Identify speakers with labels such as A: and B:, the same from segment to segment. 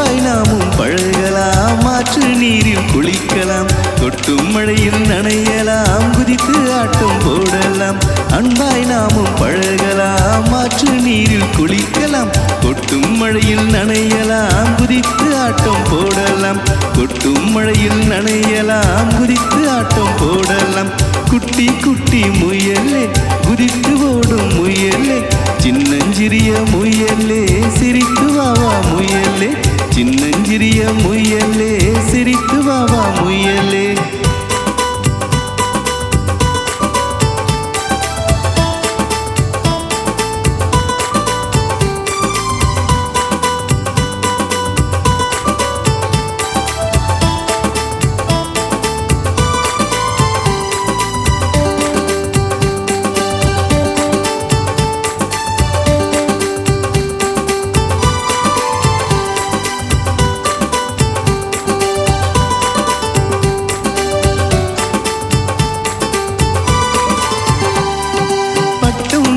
A: அன்பாய் நாமும் பழகலாம், மாற்று நீரில் குளிக்கலாம், கொட்டும் மழையில் நனையலாம், குதித்து ஆட்டம் போடலாம். அன்பாய் நாமும் பழகலாம், மாற்று நீரில் குளிக்கலாம், கொட்டும் மழையில் நனையலாம், குதித்து ஆட்டம் போடலாம். கொட்டும் மழையில் நனையலாம், குதித்து ஆட்டம் போடலாம். குட்டி குட்டி முயலே, குதித்து ஓடும் முயலே, சின்னஞ்சிறிய முயலே, சிரித்து வாவா முயலே, சின்னஞ்சிறிய முயலே, சிரித்து வாவா முயலே.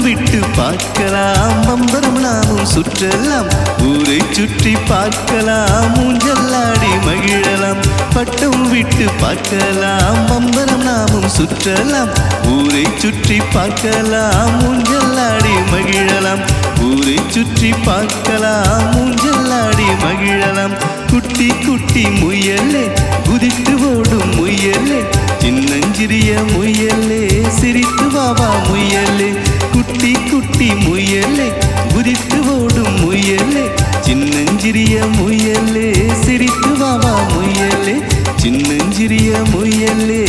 A: விட்டு பார்க்கலாம், பம்பரம் நாமும் சுற்றலாம், ஊரை சுற்றி பார்க்கலாம், ஊஞ்சலாடி மகிழலாம். பட்டம் விட்டு பார்க்கலாம், பம்பரம் நாமும் சுற்றலாம், ஊரை சுற்றி பார்க்கலாம், ஊஞ்சலாடி மகிழலாம். ஊரை சுற்றி பார்க்கலாம், ஊஞ்சலாடி மகிழலாம். குட்டி குட்டி முயலே, குதித்து ஓடும் முயலே, சின்னஞ்சிறிய முயலே, சிரித்து வாவா முயலே. குட்டி குட்டி முயலே, குதித்து ஓடும் முயலே, சின்னஞ்சிறிய முயலே, சிரித்து வாவா முயலே, சின்னஞ்சிறிய முயலே,